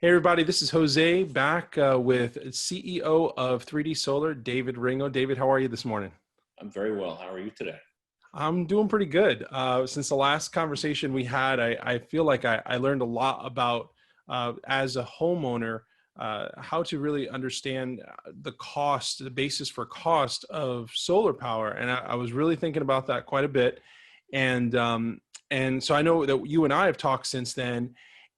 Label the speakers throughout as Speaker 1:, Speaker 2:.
Speaker 1: Hey everybody, this is Jose back with CEO of 3D Solar, David Ringo. David, how are you this morning?
Speaker 2: I'm very well. How are you today?
Speaker 1: I'm doing pretty good. Since the last conversation we had, I feel like I learned a lot about, as a homeowner, how to really understand the cost, the basis for cost of solar power. And I was really thinking about that quite a bit. And, and so I know that you and I have talked since then,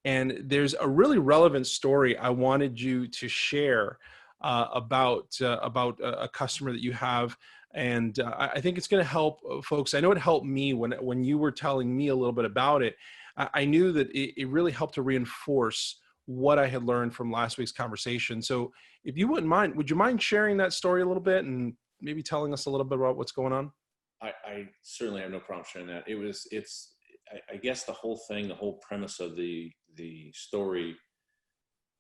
Speaker 1: and there's a really relevant story I wanted you to share about a customer that you have, and I think it's going to help folks. I know it helped me when you were telling me a little bit about it. I knew that it really helped to reinforce what I had learned from last week's conversation. So if you wouldn't mind, would you mind sharing that story a little bit and maybe telling us a little bit about what's going on?
Speaker 2: I certainly have no problem sharing that. I guess the whole thing, the whole premise of the story,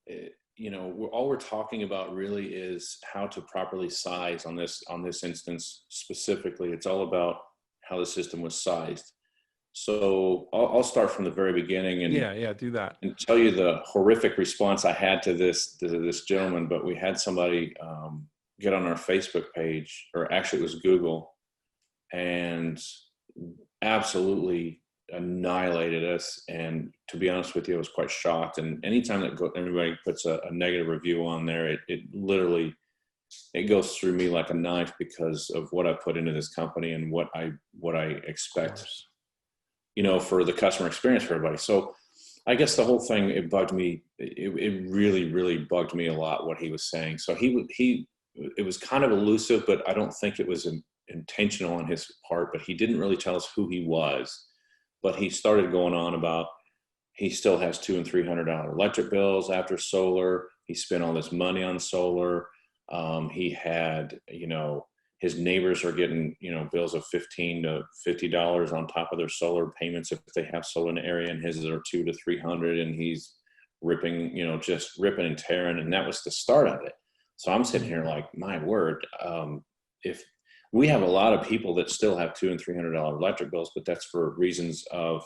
Speaker 2: all we're talking about really is how to properly size on this instance specifically. It's all about how the system was sized. So I'll start from the very beginning
Speaker 1: Yeah, do that.
Speaker 2: and tell you the horrific response I had to this gentleman. But we had somebody get on our Facebook page, or actually it was Google, and absolutely annihilated us. And to be honest with you, I was quite shocked. And anytime that anybody puts a negative review on there, it literally, it goes through me like a knife because of what I put into this company and what I expect, for the customer experience for everybody. So I guess the whole thing, it bugged me. It really, really bugged me a lot what he was saying. So it was kind of elusive, but I don't think it was intentional on his part. But he didn't really tell us who he was. But he started going on about he still has $200 and $300 electric bills after solar. He spent all this money on solar. He had, his neighbors are getting, bills of $15 to $50 on top of their solar payments if they have solar in the area, and his are $200 to $300, and he's ripping, just ripping and tearing, and that was the start of it. So I'm sitting here like, my word, if we have a lot of people that still have $200 and $300 electric bills, but that's for reasons of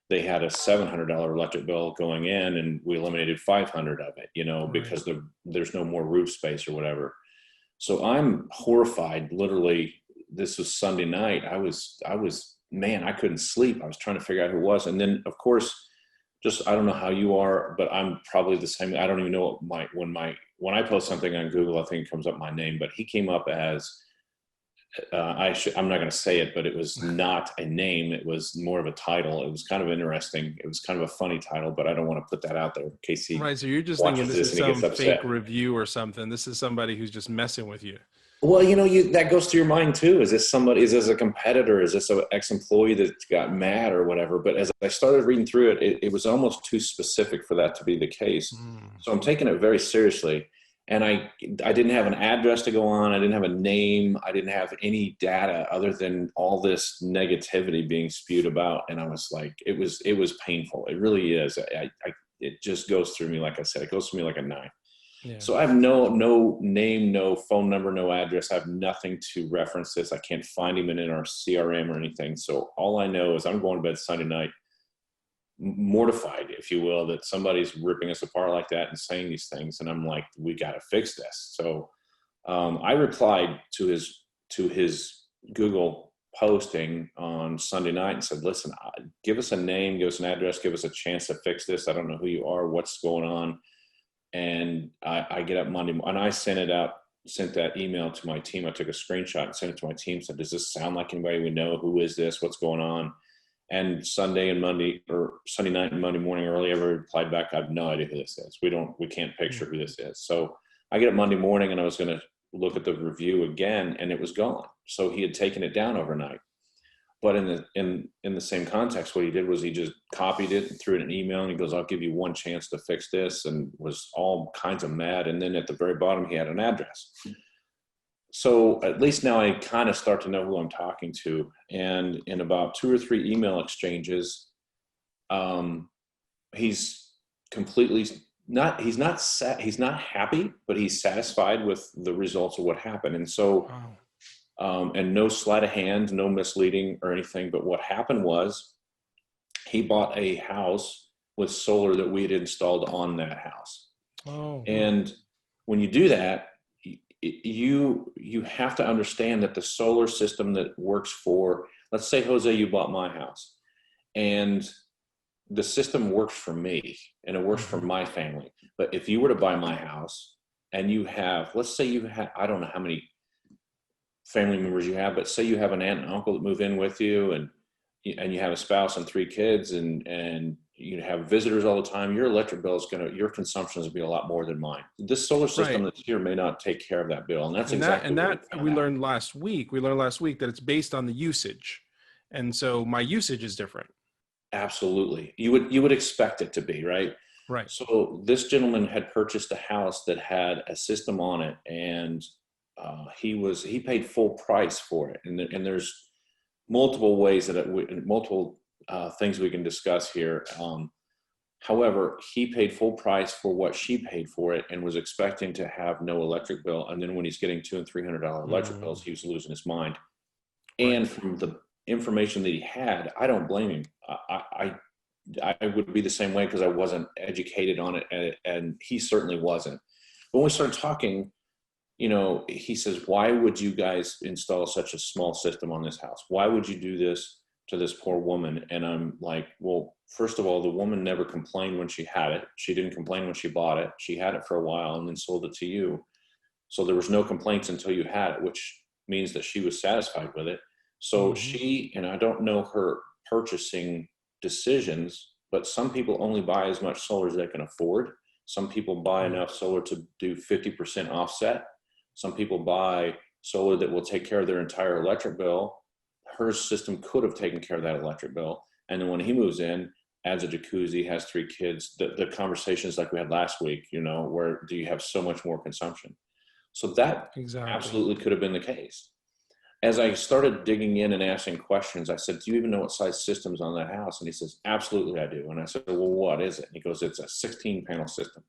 Speaker 2: they had a $700 electric bill going in, and we eliminated 500 of it,
Speaker 1: Right.
Speaker 2: because there's no more roof space or whatever. So I'm horrified. Literally, this was Sunday night. I was, man, I couldn't sleep. I was trying to figure out who it was. And then of course, I don't know how you are, but I'm probably the same. I don't even know when I post something on Google, I think it comes up my name, but he came up as, I'm not going to say it, but it was not a name. It was more of a title. It was kind of interesting. It was kind of a funny title, but I don't want to put that out there in case he
Speaker 1: Right. So you're just thinking
Speaker 2: watches
Speaker 1: this
Speaker 2: this
Speaker 1: is
Speaker 2: and he
Speaker 1: some
Speaker 2: gets upset.
Speaker 1: fake review or something. This is somebody who's just messing with you.
Speaker 2: Well, that goes through your mind too. Is this a competitor? Is this an ex-employee that got mad or whatever? But as I started reading through it, it was almost too specific for that to be the case. So I'm taking it very seriously. And I didn't have an address to go on. I didn't have a name. I didn't have any data other than all this negativity being spewed about. And I was like, it was painful. It really is. It just goes through me. Like I said, it goes through me like a knife.
Speaker 1: Yeah.
Speaker 2: So I have no name, no phone number, no address. I have nothing to reference this. I can't find him in our CRM or anything. So all I know is I'm going to bed Sunday night, mortified, if you will, that somebody's ripping us apart like that and saying these things. And I'm like, we got to fix this. So I replied to his Google posting on Sunday night and said, listen, give us a name, give us an address, give us a chance to fix this. I don't know who you are, what's going on. And I get up Monday and I sent that email to my team. I took a screenshot and sent it to my team. Said, does this sound like anybody we know? Who is this? What's going on? And Sunday night and Monday morning early, everybody replied back, I have no idea who this is. We can't picture who this is. So I get up Monday morning and I was going to look at the review again, and it was gone. So he had taken it down overnight. But in the same context, what he did was he just copied it and threw it in an email, and he goes, I'll give you one chance to fix this, and was all kinds of mad. And then at the very bottom, he had an address. So at least now I kind of start to know who I'm talking to. And in about 2 or 3 email exchanges, he's completely he's not happy, but he's satisfied with the results of what happened. And so, and no sleight of hand, no misleading or anything. But what happened was he bought a house with solar that we had installed on that house.
Speaker 1: Oh, wow.
Speaker 2: And when you do that, you have to understand that the solar system that works for, let's say, Jose, you bought my house, and the system works for me and it works for
Speaker 1: Mhm.
Speaker 2: my family. But if you were to buy my house and you have, let's say you have, I don't know how many family members you have, but say you have an aunt and uncle that move in with you, and you have a spouse and 3 kids, and you have visitors all the time, your electric bill is your consumption is going to be a lot more than mine. This solar system
Speaker 1: Right.
Speaker 2: that's here may not take care of that bill. And that's
Speaker 1: And that
Speaker 2: exactly
Speaker 1: and
Speaker 2: what we
Speaker 1: that
Speaker 2: found
Speaker 1: we
Speaker 2: out.
Speaker 1: learned last week. We learned last week that it's based on the usage. And so my usage is different.
Speaker 2: Absolutely. You would expect it to be, right?
Speaker 1: Right.
Speaker 2: So this gentleman had purchased a house that had a system on it, and he paid full price for it. And there's multiple ways multiple things we can discuss here. However, he paid full price for what she paid for it and was expecting to have no electric bill. And then when he's getting $200 and $300 electric bills,
Speaker 1: Mm,
Speaker 2: he was losing his mind.
Speaker 1: right.
Speaker 2: And from the information that he had, I don't blame him. I would be the same way because I wasn't educated on it, and he certainly wasn't. But when we started talking, he says, "Why would you guys install such a small system on this house? Why would you do this to this poor woman?" And I'm like, "Well, first of all, the woman never complained when she had it. She didn't complain when she bought it. She had it for a while and then sold it to you. So there was no complaints until you had it, which means that she was satisfied with it. So
Speaker 1: Hmm.
Speaker 2: she, and I don't know her purchasing decisions, but some people only buy as much solar as they can afford. Some people buy
Speaker 1: Right.
Speaker 2: enough solar to do 50% offset. Some people buy solar that will take care of their entire electric bill. Her system could have taken care of that electric bill. And then when he moves in, adds a jacuzzi, has 3 kids, the conversations like we had last week, where do you have so much more consumption? So that
Speaker 1: Exactly.
Speaker 2: absolutely could have been the case. As I started digging in and asking questions, I said, "Do you even know what size system's on that house?" And he says, "Absolutely, I do." And I said, "Well, what is it?" And he goes, "It's a 16 panel system."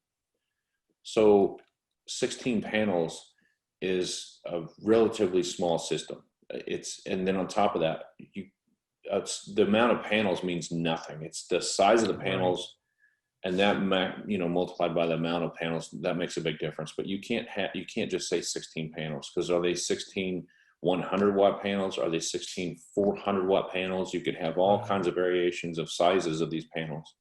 Speaker 2: So 16 panels is a relatively small system. And then on top of that, the amount of panels means nothing. It's the size of the
Speaker 1: Right.
Speaker 2: panels, and that multiplied by the amount of panels, that makes a big difference. But you can't just say 16 panels, because are they 16 100-watt panels? Are they 16 400-watt panels? You could have all
Speaker 1: Right.
Speaker 2: kinds of variations of sizes of these panels,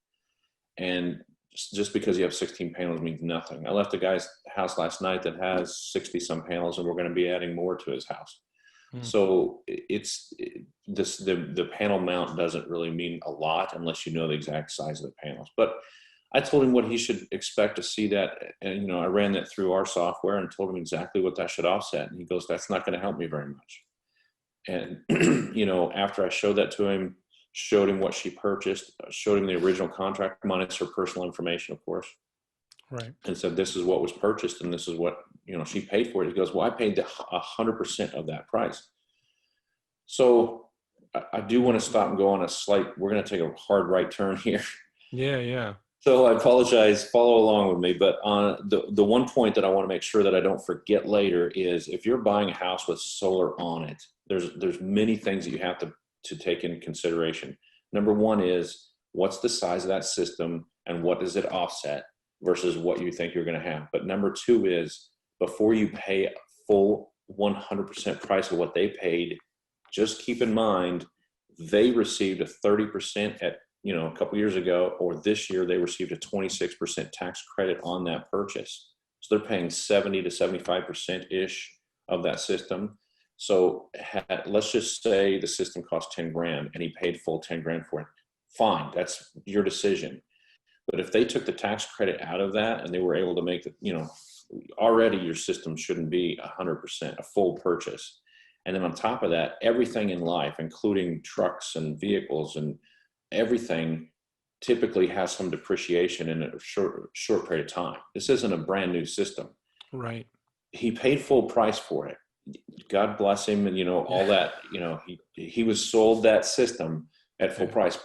Speaker 2: and just because you have 16 panels means nothing. I left a guy's house last night that has 60 some panels, and we're going to be adding more to his house.
Speaker 1: Mm.
Speaker 2: So the panel mount doesn't really mean a lot unless you know the exact size of the panels. But I told him what he should expect to see that, and I ran that through our software and told him exactly what that should offset. And he goes, "That's not going to help me very much." And after I showed that to him, showed him what she purchased, showed him the original contract minus her personal information, of course,
Speaker 1: Right.
Speaker 2: and said, "This is what was purchased, and this is what she paid for it." He goes, "Well, I paid 100% of that price." So I do want to stop and go on a slight. We're going to take a hard right turn here.
Speaker 1: Yeah. Yeah.
Speaker 2: So I apologize. Follow along with me. But on the one point that I want to make sure that I don't forget later is, if you're buying a house with solar on it, there's many things that you have to take into consideration. Number one is, what's the size of that system and what does it offset versus what you think you're going to have. But number two is, before you pay a full 100% price of what they paid, just keep in mind they received a 30% at a couple years ago, or this year they received a 26% tax credit on that purchase. So they're paying 70 to 75% ish of that system. So let's just say the system cost 10 grand and he paid full 10 grand for it. Fine, that's your decision. But if they took the tax credit out of that and they were able to make already your system shouldn't be 100% a full purchase. And then on top of that, everything in life, including trucks and vehicles and everything, typically has some depreciation in a short period of time. This isn't a brand new system.
Speaker 1: Right.
Speaker 2: He paid full price for it. God bless him. And all that, he was sold that system at full
Speaker 1: Yeah.
Speaker 2: price.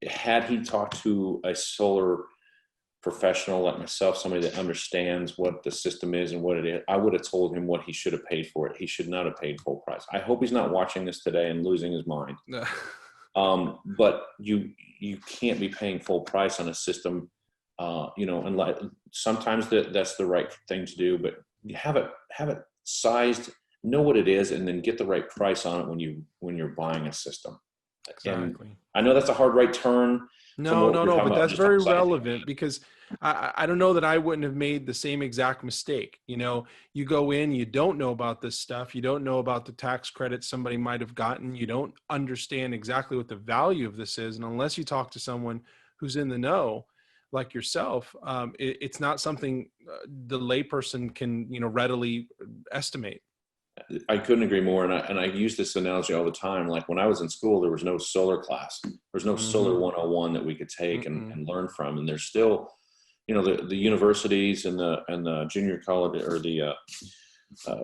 Speaker 2: Had he talked to a solar professional like myself, somebody that understands what the system is and what it is, I would have told him what he should have paid for it. He should not have paid full price. I hope he's not watching this today and losing his mind. But you can't be paying full price on a system, and like sometimes that's the right thing to do, but you have it sized, know what it is, and then get the right price on it when you're buying a system. And
Speaker 1: Exactly.
Speaker 2: I know that's a hard right turn from
Speaker 1: No,
Speaker 2: what
Speaker 1: no,
Speaker 2: we're
Speaker 1: no,
Speaker 2: talking
Speaker 1: but
Speaker 2: about
Speaker 1: that's
Speaker 2: just on
Speaker 1: very
Speaker 2: sizing.
Speaker 1: relevant because I don't know that I wouldn't have made the same exact mistake. You go in, you don't know about this stuff. You don't know about the tax credits somebody might have gotten. You don't understand exactly what the value of this is. And unless you talk to someone who's in the know, like yourself, it's not something the layperson can, readily estimate.
Speaker 2: I couldn't agree more. And I use this analogy all the time. Like when I was in school, there was no solar class. There was no solar
Speaker 1: Mm-hmm.
Speaker 2: 101 that we could take
Speaker 1: Mm-mm.
Speaker 2: and learn from. And there's still, the universities and the junior college or the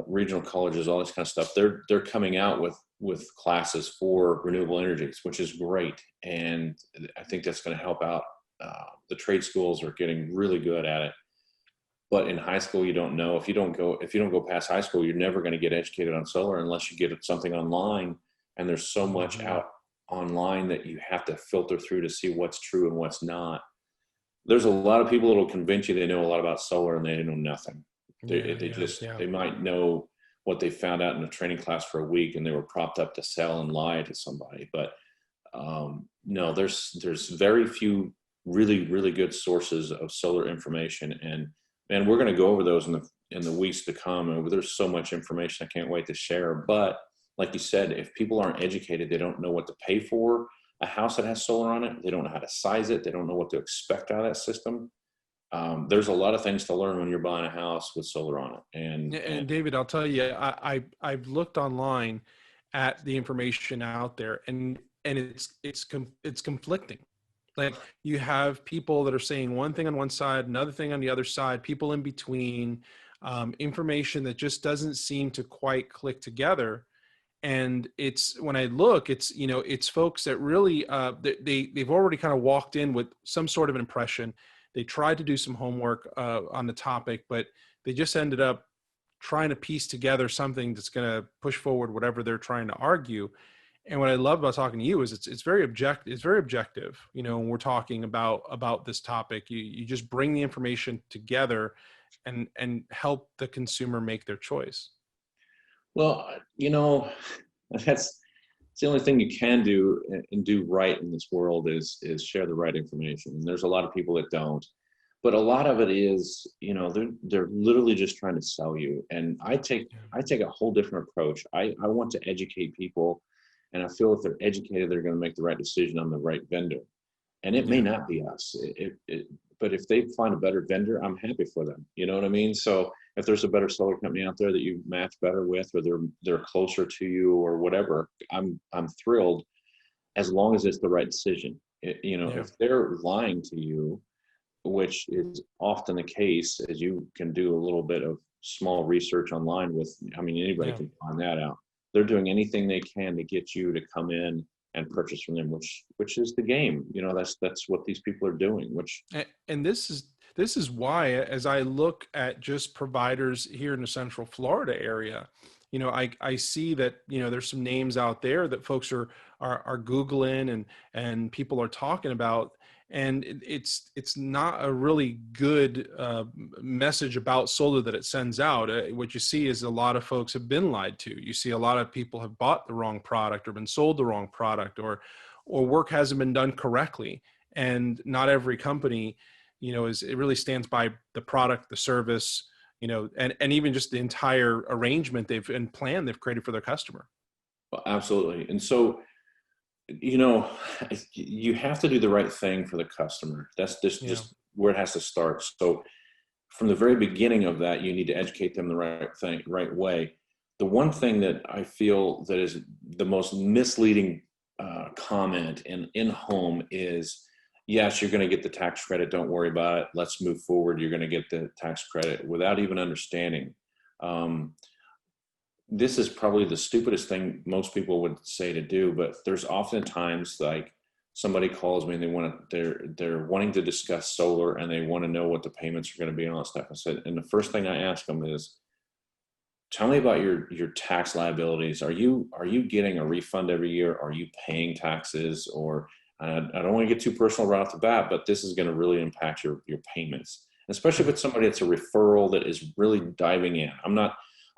Speaker 2: regional colleges, all this kind of stuff. They're coming out with classes for renewable energies, which is great. And I think that's going to help out. The trade schools are getting really good at it. But in high school, you don't know. If you don't go past high school, you're never going to get educated on solar unless you get something online. And there's so much
Speaker 1: Mm-hmm.
Speaker 2: out online that you have to filter through to see what's true and what's not. There's a lot of people that will convince you they know a lot about solar and they know nothing.
Speaker 1: Yeah, yeah,
Speaker 2: They might know what they found out in a training class for a week, and they were propped up to sell and lie to somebody. But no, there's very few really, really good sources of solar information, and we're going to go over those in the weeks to come. And there's so much information I can't wait to share. But like you said, if people aren't educated, they don't know what to pay for a house that has solar on it. They don't know how to size it. They don't know what to expect out of that system. There's a lot of things to learn when you're buying a house with solar on it. And
Speaker 1: And David, I'll tell you, I've looked online at the information out there, and it's conflicting. Like you have people that are saying one thing on one side, another thing on the other side, people in between, information that just doesn't seem to quite click together. And it's when I look, it's folks that really they've already kind of walked in with some sort of an impression. They tried to do some homework on the topic, but they just ended up trying to piece together something that's going to push forward whatever they're trying to argue. And what I love about talking to you is it's very objective. It's very objective. When we're talking about this topic, you just bring the information together and help the consumer make their choice.
Speaker 2: well, that's it's the only thing you can do and do right in this world is share the right information. And there's a lot of people that don't. But a lot of it is, they're literally just trying to sell you. And I take a whole different approach. I want to educate people, and I feel if they're educated, they're going to make the right decision on the right vendor. And it may
Speaker 1: Yeah.
Speaker 2: not be us. But if they find a better vendor, I'm happy for them. You know what I mean? So if there's a better solar company out there that you match better with, or they're closer to you, or whatever, I'm thrilled, as long as it's the right decision.
Speaker 1: Yeah.
Speaker 2: If they're lying to you, which is often the case, as you can do a little bit of small research online anybody
Speaker 1: Yeah.
Speaker 2: can find that out. They're doing anything they can to get you to come in and purchase from them, which is the game. That's what these people are doing, which
Speaker 1: And this is why, as I look at just providers here in the Central Florida area, I see that there's some names out there that folks are Googling and people are talking about, and it's not a really good message about solar that it sends out. What you see is a lot of folks have been lied to. You see a lot of people have bought the wrong product or been sold the wrong product, or work hasn't been done correctly. And not every company it really stands by the product, the service, and even just the entire arrangement and plan they've created for their customer.
Speaker 2: absolutely. And so, you know, you have to do the right thing for the customer. That's
Speaker 1: Yeah.
Speaker 2: just where it has to start. So from the very beginning of that, you need to educate them the right way. The one thing that I feel that is the most misleading comment in home is, yes, you're going to get the tax credit. Don't worry about it. Let's move forward. You're going to get the tax credit, without even understanding. Um, this is probably the stupidest thing most people would say to do, but there's often times like somebody calls me and they're wanting to discuss solar, and they want to know what the payments are going to be and all that stuff. I said, and the first thing I ask them is, tell me about your tax liabilities. Are you getting a refund every year? Are you paying taxes? Or I don't want to get too personal right off the bat, but this is going to really impact your payments, especially if it's somebody that's a referral that is really diving in.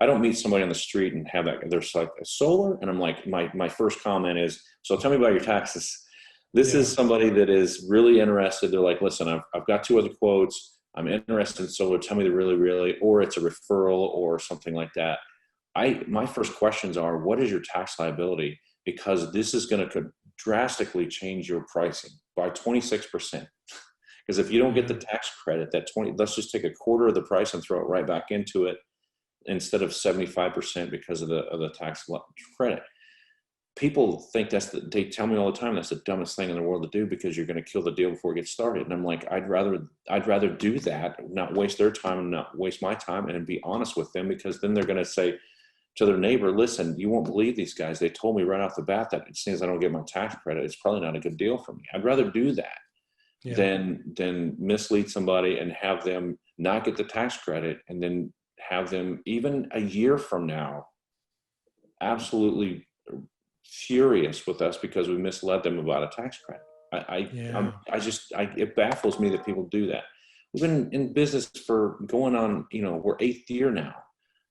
Speaker 2: I don't meet somebody on the street and have that. There's like a solar, and I'm like, my first comment is, so tell me about your taxes. This
Speaker 1: Yeah.
Speaker 2: is somebody that is really interested. They're like, listen, I've got two other quotes. I'm interested in solar. Tell me the really, or it's a referral or something like that. My first questions are, what is your tax liability? Because this is going to drastically change your pricing by 26%. Because if you don't get the
Speaker 1: Yeah.
Speaker 2: tax credit, let's just take a quarter of the price and throw it right back into it instead of 75% because of the tax credit. People think they tell me all the time that's the dumbest thing in the world to do because you're going to kill the deal before it gets started. And I'm like, I'd rather do that, not waste their time and not waste my time, and be honest with them, because then they're going to say to their neighbor, listen, you won't believe these guys. They told me right off the bat that as soon as I don't get my tax credit, it's probably not a good deal for me. I'd rather do that
Speaker 1: Yeah.
Speaker 2: than mislead somebody and have them not get the tax credit, and then have them even a year from now absolutely furious with us because we misled them about a tax credit.
Speaker 1: Yeah.
Speaker 2: It baffles me that people do that. We've been in business for going on, we're 8th year now.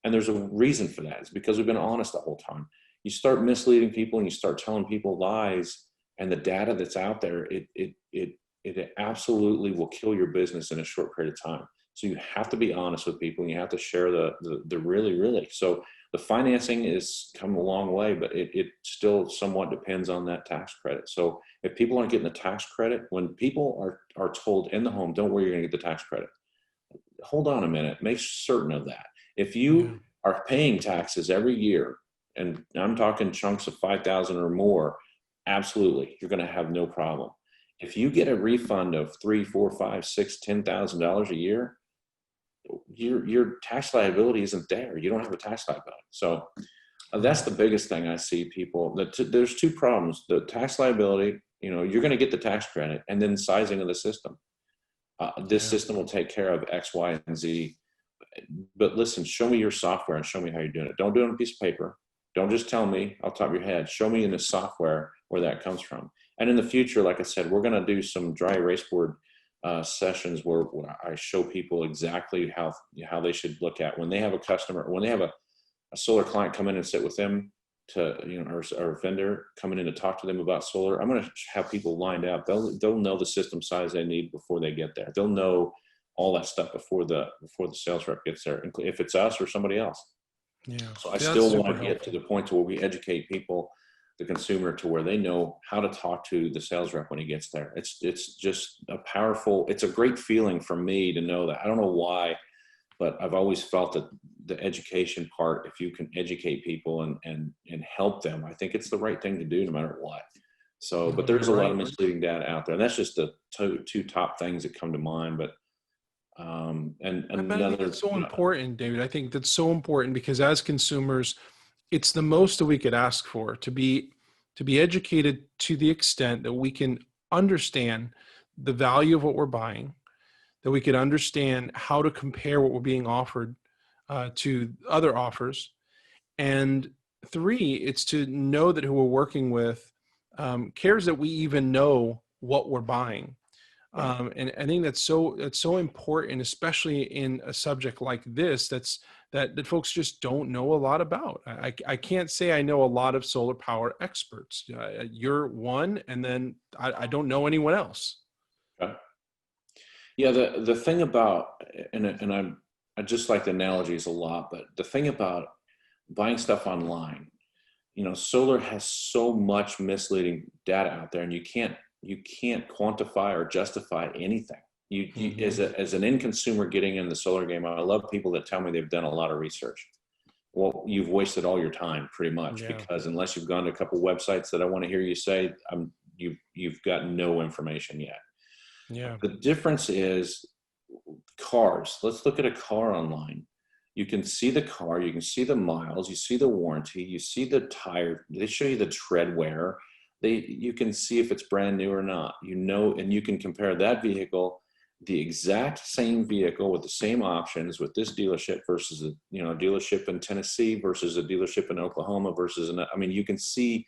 Speaker 2: And there's a reason for that. It's because we've been honest the whole time. You start misleading people and you start telling people lies, and the data that's out there, it absolutely will kill your business in a short period of time. So you have to be honest with people, and you have to share the really. So the financing is come a long way, but it still somewhat depends on that tax credit. So if people aren't getting the tax credit, when people are told in the home, don't worry, you're going to get the tax credit. Hold on a minute, make certain of that. If
Speaker 1: Yeah.
Speaker 2: you are paying taxes every year, and I'm talking chunks of 5,000 or more, absolutely, you're going to have no problem. If you get a refund of $3, 4, 5, 6, $10,000 a year, your tax liability isn't there. You don't have a tax liability. So that's the biggest thing I see people. There's two problems: the tax liability. You're going to get the tax credit, and then sizing of the system. This
Speaker 1: Yeah.
Speaker 2: system will take care of X, Y, and Z. But listen, show me your software and show me how you're doing it. Don't do it on a piece of paper. Don't just tell me off the top of your head. Show me in the software where that comes from. And in the future, like I said, we're going to do some dry erase board sessions where I show people exactly how they should look at when they have a customer, when they have a solar client come in and sit with them to, or vendor coming in to talk to them about solar. I'm going to have people lined up. They'll know the system size they need before they get there. They'll know all that stuff before the sales rep gets there, if it's us or somebody else.
Speaker 1: Yeah.
Speaker 2: So I
Speaker 1: That's
Speaker 2: still
Speaker 1: super
Speaker 2: want to get to
Speaker 1: helpful.
Speaker 2: the point to where we educate people, the consumer, to where they know how to talk to the sales rep when he gets there. It's just it's a great feeling for me to know that. I don't know why, but I've always felt that the education part, if you can educate people and help them, I think it's the right thing to do no matter what. So, but
Speaker 1: No, you're
Speaker 2: there's a lot of
Speaker 1: right.
Speaker 2: misleading data out there, and that's just the two top things that come to mind. But and
Speaker 1: But I think
Speaker 2: another,
Speaker 1: that's so important, David. I think that's so important because as consumers, it's the most that we could ask for, to be educated to the extent that we can understand the value of what we're buying, that we could understand how to compare what we're being offered to other offers. And three, it's to know that who we're working with cares that we even know what we're buying.
Speaker 2: right.
Speaker 1: And I think that's so important, especially in a subject like this. That folks just don't know a lot about. I can't say I know a lot of solar power experts. You're one, and then I don't know anyone else.
Speaker 2: Okay. Yeah, the thing about, and I just like the analogies a lot, but the thing about buying stuff online, solar has so much misleading data out there, and you can't quantify or justify anything. You
Speaker 1: Hmm.
Speaker 2: as an end consumer getting in the solar game, I love people that tell me they've done a lot of research. Well, you've wasted all your time pretty much,
Speaker 1: Yeah,
Speaker 2: because unless you've gone to a couple websites that I want to hear you say, you've got no information yet.
Speaker 1: yeah,
Speaker 2: The difference is cars. Let's look at a car online. You can see the car, you can see the miles, you see the warranty, you see the tire, they show you the tread wear. You can see if it's brand new or not, and you can compare that vehicle the exact same vehicle with the same options with this dealership versus a dealership in Tennessee versus a dealership in Oklahoma versus I mean, you can see,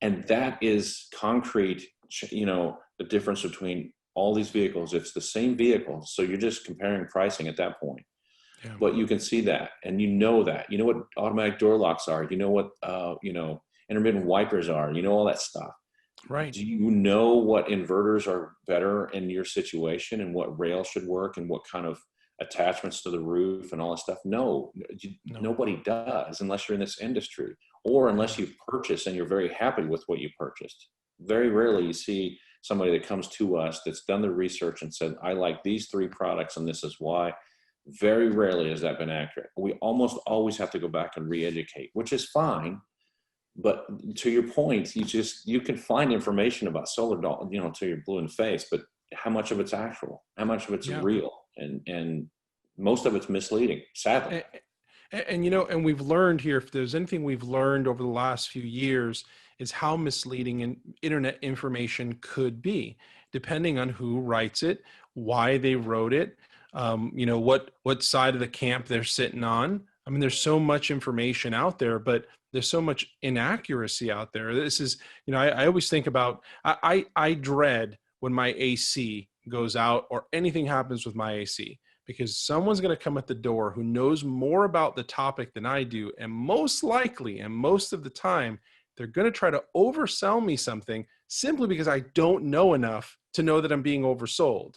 Speaker 2: and that is concrete, the difference between all these vehicles. It's the same vehicle, so you're just comparing pricing at that point.
Speaker 1: Yeah.
Speaker 2: But you can see that, and that. You know what automatic door locks are. You know what intermittent wipers are. You know all that stuff.
Speaker 1: Right.
Speaker 2: Do you know what inverters are better in your situation and what rail should work and what kind of attachments to the roof and all that stuff? No, nobody does unless you're in this industry or unless you've purchased and you're very happy with what you purchased. Very rarely you see somebody that comes to us that's done the research and said, I like these 3 products and this is why. Very rarely has that been accurate. We almost always have to go back and re-educate, which is fine. But to your point, you can find information about solar, till you're blue in the face, but how much of it's actual, how much of it's real, and most of it's misleading, sadly.
Speaker 1: And we've learned here, if there's anything we've learned over the last few years, is how misleading internet information could be, depending on who writes it, why they wrote it, what side of the camp they're sitting on. I mean, there's so much information out there, but there's so much inaccuracy out there. This is, I always think about, I dread when my AC goes out or anything happens with my AC, because someone's going to come at the door who knows more about the topic than I do. And most likely, and most of the time, they're going to try to oversell me something simply because I don't know enough to know that I'm being oversold.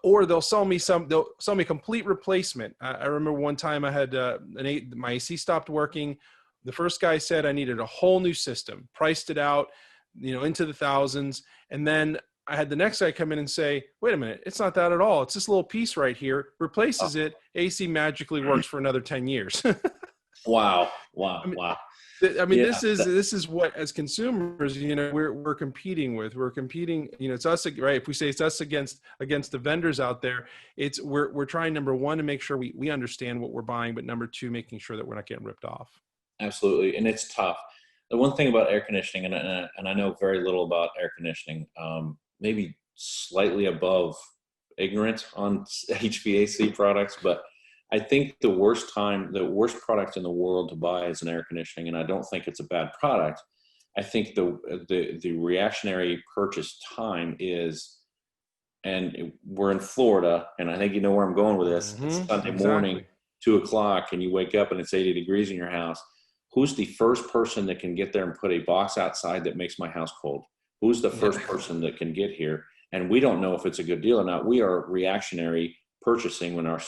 Speaker 1: Or they'll sell me a complete replacement. I remember one time I had my AC stopped working. The first guy said I needed a whole new system, priced it out, into the thousands. And then I had the next guy come in and say, wait a minute, it's not that at all. It's this little piece right here, replaces it. AC magically works for another 10 years.
Speaker 2: Wow.
Speaker 1: I mean, this is what, as consumers, we're competing with. We're competing, it's us, right? If we say it's us against the vendors out there, we're trying, number one, to make sure we understand what we're buying, but number two, making sure that we're not getting ripped off.
Speaker 2: Absolutely. And it's tough. The one thing about air conditioning, and I know very little about air conditioning, maybe slightly above ignorant on HVAC products, but I think the worst product in the world to buy is an air conditioning, and I don't think it's a bad product. I think the reactionary purchase time is, and we're in Florida, and I think you know where I'm going with this. Mm-hmm. It's Sunday morning, 2:00, and you wake up and it's 80 degrees in your house. Who's the first person that can get there and put a box outside that makes my house cold? Who's the first person that can get here? And we don't know if it's a good deal or not. We are reactionary purchasing when our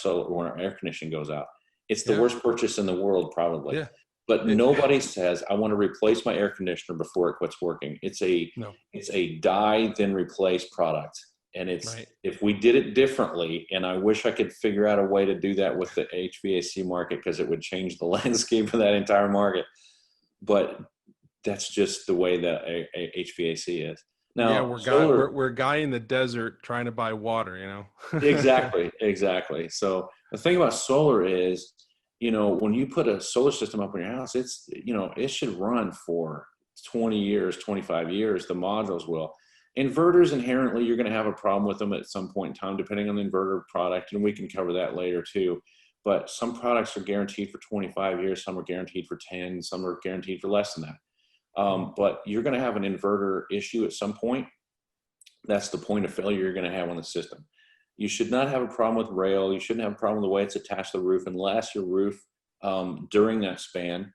Speaker 2: air conditioning goes out. It's the worst purchase in the world, probably. Yeah. But nobody says, I want to replace my air conditioner before it quits working. It's a die then replace product. And if we did it differently, and I wish I could figure out a way to do that with the HVAC market, because it would change the landscape of that entire market. But that's just the way that HVAC is. Now,
Speaker 1: we're a guy in the desert trying to buy water,
Speaker 2: Exactly. So the thing about solar is, when you put a solar system up in your house, it's, it should run for 20 years, 25 years. The modules will. Inverters, inherently, you're going to have a problem with them at some point in time, depending on the inverter product, and we can cover that later too. But some products are guaranteed for 25 years, some are guaranteed for 10, some are guaranteed for less than that. But you're going to have an inverter issue at some point. That's the point of failure you're going to have on the system. You should not have a problem with rail. You shouldn't have a problem with the way it's attached to the roof, unless your roof during that span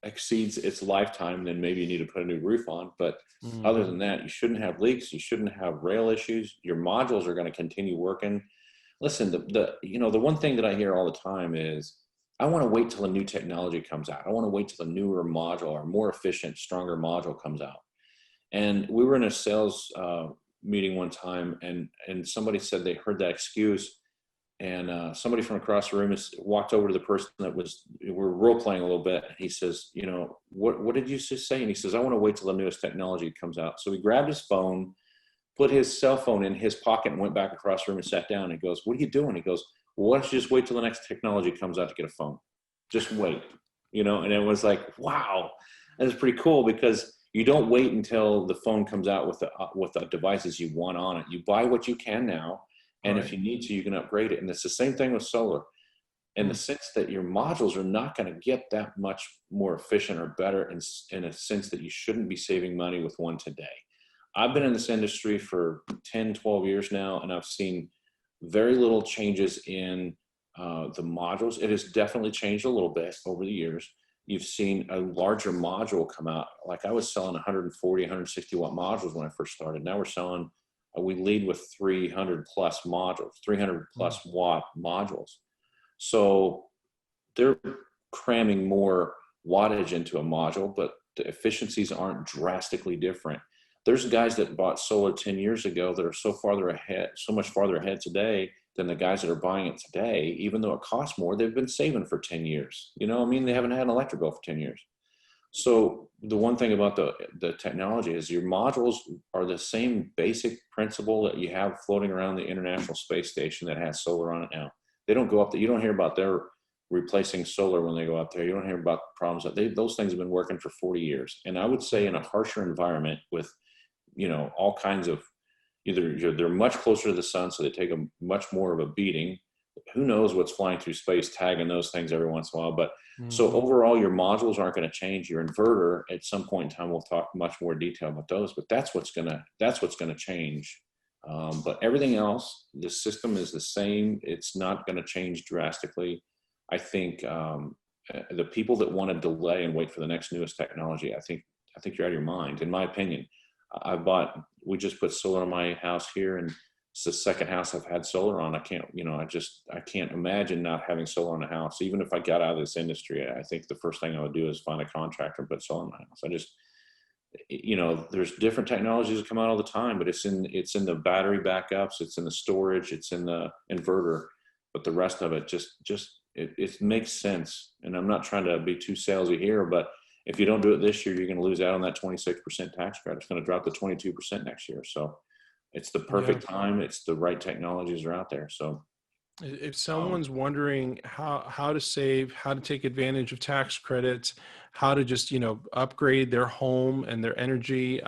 Speaker 2: exceeds its lifetime. Then maybe you need to put a new roof on. But other than that, you shouldn't have leaks. You shouldn't have rail issues. Your modules are going to continue working. Listen, the one thing that I hear all the time is, I want to wait till a new technology comes out. I want to wait till a newer module or more efficient, stronger module comes out. And we were in a sales meeting one time, and somebody said they heard that excuse, and somebody from across the room walked over to the person we're role playing a little bit. And he says, what did you just say? And he says, I want to wait till the newest technology comes out. So he grabbed his phone, put his cell phone in his pocket, and went back across the room and sat down. And he goes, what are you doing? He goes, well, why don't you just wait till the next technology comes out to get a phone? Just wait, and it was like, wow, that is pretty cool, because you don't wait until the phone comes out with the devices you want on it. You buy what you can now, And if
Speaker 1: Right.
Speaker 2: you need to, you can upgrade it. And it's the same thing with solar, in the
Speaker 1: Hmm.
Speaker 2: sense that your modules are not going to get that much more efficient or better, in a sense that you shouldn't be saving money with one today. I've been in this industry for 10, 12 years now, and I've seen very little changes in the modules. It has definitely changed a little bit over the years. You've seen a larger module come out. Like I was selling 140, 160 watt modules when I first started. Now we're selling, we lead with 300 plus modules, 300
Speaker 1: Mm.
Speaker 2: plus watt modules. So they're cramming more wattage into a module, but the efficiencies aren't drastically different. There's guys that bought solar 10 years ago that are so much farther ahead today than the guys that are buying it today. Even though it costs more, they've been saving for 10 years. You know, I mean, they haven't had an electric bill for 10 years. So the one thing about the technology is your modules are the same basic principle that you have floating around the International Space Station that has solar on it now. They don't go up there. You don't hear about their replacing solar when they go out there. You don't hear about problems that those things have been working for 40 years. And I would say in a harsher environment with, all kinds of, either they're much closer to the sun, so they take a much more of a beating. Who knows what's flying through space, tagging those things every once in a while. But so
Speaker 1: Hmm.
Speaker 2: overall, your modules aren't going to change. Your inverter, at some point in time, we'll talk much more detail about those. But that's what's gonna change. But everything else, the system is the same. It's not going to change drastically. I think the people that want to delay and wait for the next newest technology, I think you're out of your mind. In my opinion, we just put solar on my house here, and it's the second house I've had solar on. I can't imagine not having solar on a house. Even if I got out of this industry, I think the first thing I would do is find a contractor and put solar on my house. There's different technologies that come out all the time, but it's in the battery backups, it's in the storage, it's in the inverter, but the rest of it it makes sense. And I'm not trying to be too salesy here, but if you don't do it this year, you're going to lose out on that 26% tax credit. It's going to drop to 22% next year. So it's the
Speaker 1: Yeah.
Speaker 2: perfect time. It's the right technologies are out there. So,
Speaker 1: If
Speaker 2: um,
Speaker 1: someone's wondering how to save, how to take advantage of tax credits, how to just upgrade their home and their energy,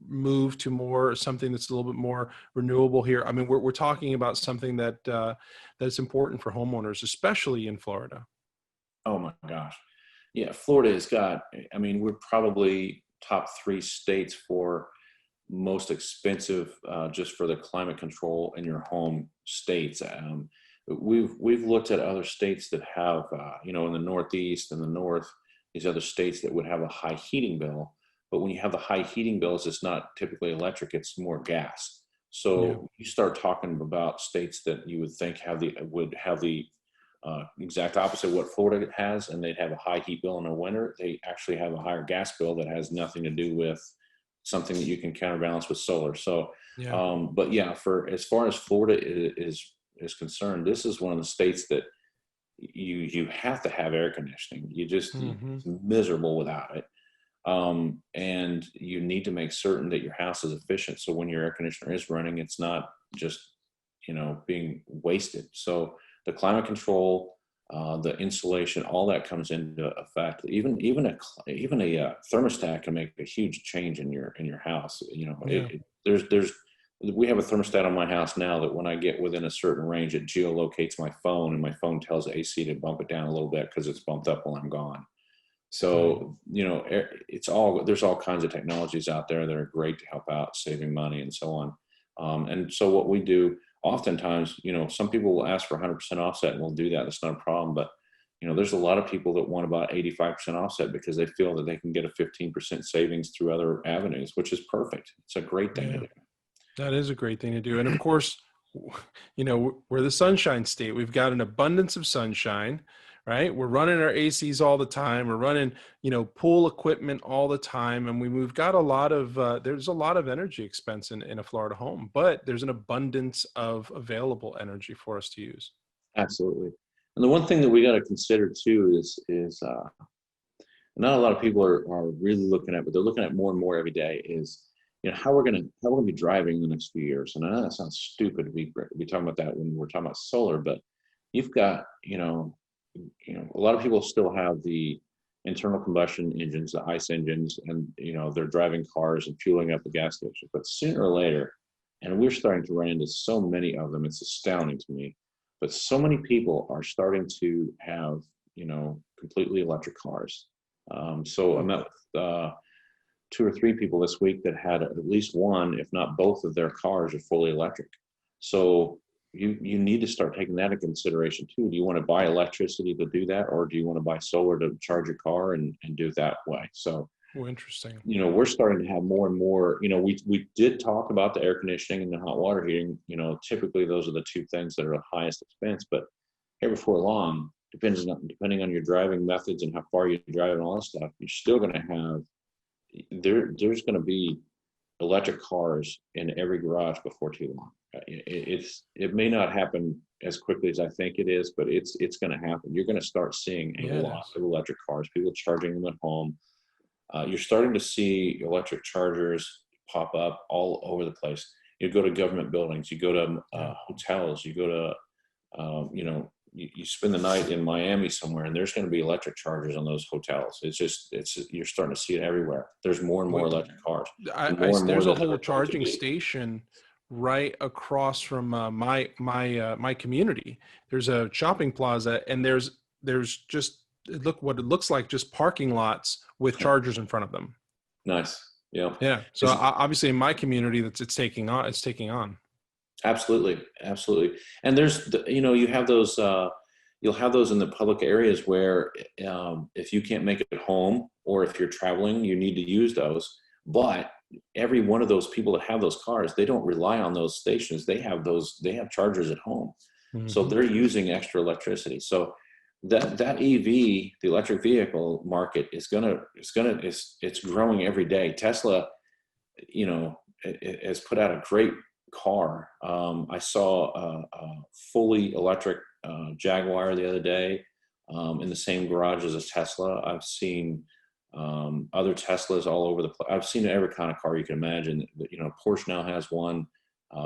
Speaker 1: move to more something that's a little bit more renewable here. I mean, we're talking about something that's important for homeowners, especially in Florida.
Speaker 2: oh my gosh. Yeah. Florida has got, I mean, we're probably top three states for most expensive, just for the climate control in your home states. We've looked at other states that have, in the Northeast and the North, these other states that would have a high heating bill. But when you have the high heating bills, it's not typically electric; it's more gas.
Speaker 1: Yeah.
Speaker 2: So you start talking about states that you would think would have the exact opposite of what Florida has, and they'd have a high heat bill in the winter. They actually have a higher gas bill that has nothing to do with something that you can counterbalance with solar. So,
Speaker 1: Yeah.
Speaker 2: but yeah, for as far as Florida is concerned, this is one of the states that you have to have air conditioning.
Speaker 1: Hmm.
Speaker 2: It's miserable without it. And you need to make certain that your house is efficient. So when your air conditioner is running, it's not just, being wasted. So the climate control, the insulation, all that comes into effect. Even a thermostat can make a huge change in your house.
Speaker 1: Yeah.
Speaker 2: There's we have a thermostat on my house now that when I get within a certain range, it geolocates my phone, and my phone tells AC to bump it down a little bit because it's bumped up while I'm gone.
Speaker 1: Right.
Speaker 2: So, there's all kinds of technologies out there that are great to help out saving money and so on. And so what we do oftentimes, some people will ask for 100% offset, and we'll do that. That's not a problem. But, there's a lot of people that want about 85% offset because they feel that they can get a 15% savings through other avenues, which is perfect. It's a great thing to
Speaker 1: Yeah.
Speaker 2: do.
Speaker 1: That is a great thing to do. And of course, we're the sunshine state. We've got an abundance of sunshine, right? We're running our ACs all the time. We're running, pool equipment all the time. And we've got there's a lot of energy expense in a Florida home, but there's an abundance of available energy for us to use.
Speaker 2: Absolutely. And the one thing that we got to consider too is not a lot of people are really looking at, but they're looking at more and more every day is, how we're gonna be driving the next few years. And I know that sounds stupid to be talking about that when we're talking about solar, but you've got, a lot of people still have the internal combustion engines, the ICE engines, and they're driving cars and fueling up the gas station. But sooner or later, And we're starting to run into so many of them. It's astounding to me. But so many people are starting to have, completely electric cars. So I met with 2 or 3 people this week that had at least one, if not both of their cars are fully electric. So you need to start taking that into consideration too. Do you want to buy electricity to do that, or do you want to buy solar to charge your car and do it that way? So,
Speaker 1: Oh, interesting.
Speaker 2: we're starting to have more and more, we did talk about the air conditioning and the hot water heating. Typically those are the 2 things that are the highest expense, but here before long, depending on your driving methods and how far you drive and all that stuff, you're still going to have, there's going to be electric cars in every garage before too long. It may not happen as quickly as I think it is, but it's going to happen. You're going to start seeing a lot of electric cars, people charging them at home. You're starting to see electric chargers pop up all over the place. You go to government buildings, you go to hotels, you go to, you spend the night in Miami somewhere, and there's going to be electric chargers on those hotels. You're starting to see it everywhere. There's more and more electric cars.
Speaker 1: There's a whole charging station right across from my community. There's a shopping plaza, and there's just what it looks like, just parking lots with chargers in front of them.
Speaker 2: Nice. Yeah.
Speaker 1: Yeah. So obviously in my community, it's taking on.
Speaker 2: Absolutely. And there's, you have those, you'll have those in the public areas where if you can't make it at home, or if you're traveling, you need to use those. But every one of those people that have those cars, they don't rely on those stations. They have chargers at home. Mm-hmm. So they're using extra electricity. So that EV, the electric vehicle market it's growing every day. Tesla, has put out a great car. I saw a fully electric Jaguar the other day in the same garage as a Tesla. I've seen other Teslas all over the place. I've seen every kind of car you can imagine. Porsche now has one,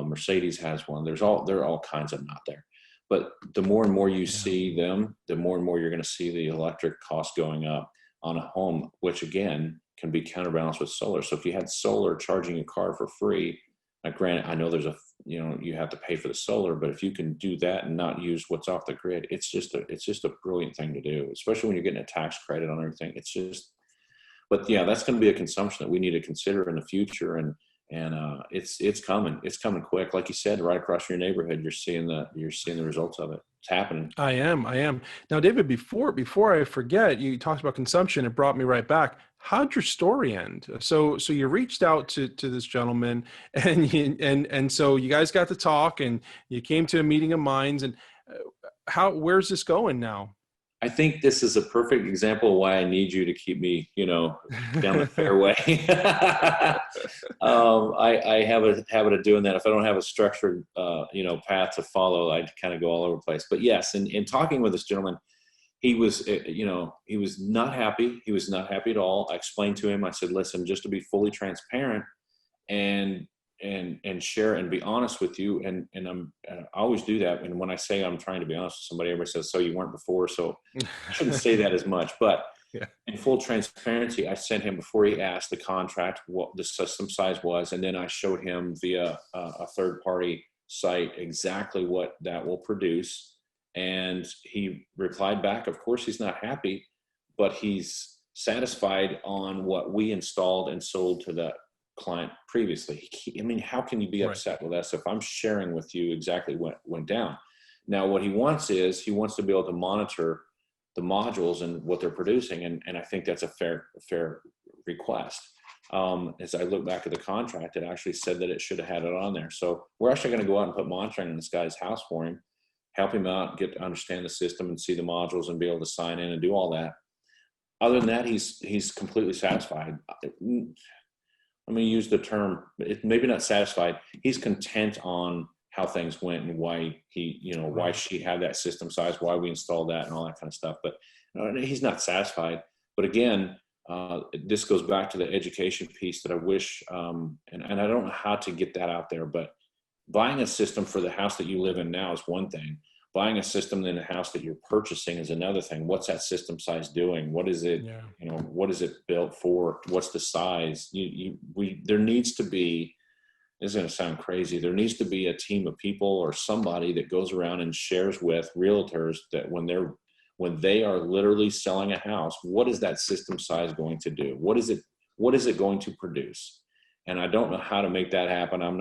Speaker 2: Mercedes has one. There are all kinds of them out there. But the more and more you see them, the more and more you're going to see the electric cost going up on a home, which again can be counterbalanced with solar. So if you had solar charging a car for free, granted, I know there's you have to pay for the solar, but if you can do that and not use what's off the grid, it's just a brilliant thing to do, especially when you're getting a tax credit on everything. But yeah, that's going to be a consumption that we need to consider in the future. And it's coming quick. Like you said, right across your neighborhood, you're seeing the results of it. It's happening.
Speaker 1: I am. Now, David, before I forget, you talked about consumption. It brought me right back. How'd your story end? So you reached out to this gentleman, and so you guys got to talk, and you came to a meeting of minds. And where's this going now?
Speaker 2: I think this is a perfect example of why I need you to keep me, down the fairway. I have a habit of doing that. If I don't have a structured, path to follow, I kind of go all over the place. But yes, in talking with this gentleman, he was, he was not happy. He was not happy at all. I explained to him, I said, listen, just to be fully transparent and share and be honest with you. And I always do that. And when I say I'm trying to be honest with somebody, everybody says, so you weren't before. So I shouldn't say that as much, but in full transparency, I sent him, before he asked the contract, what the system size was. And then I showed him via a third party site exactly what that will produce. And he replied back, of course, he's not happy, but he's satisfied on what we installed and sold to the client previously. How can you be upset with us if I'm sharing with you exactly what went down? Now, what he wants is he wants to be able to monitor the modules and what they're producing. And I think that's a fair request. As I look back at the contract, it actually said that it should have had it on there. So we're actually going to go out and put monitoring in this guy's house for him, help him out, get to understand the system and see the modules and be able to sign in and do all that. Other than that, he's completely satisfied. Let me use the term, maybe not satisfied. He's content on how things went and why why she had that system size, why we installed that and all that kind of stuff. But he's not satisfied. But again, this goes back to the education piece that I wish, and I don't know how to get that out there, but buying a system for the house that you live in now is one thing. Buying a system in a house that you're purchasing is another thing. What's that system size doing? What is it? What is it built for? What's the size? There needs to be this is going to sound crazy. There needs to be a team of people or somebody that goes around and shares with realtors that when they are literally selling a house, what is that system size going to do? What is it going to produce? And I don't know how to make that happen. I'm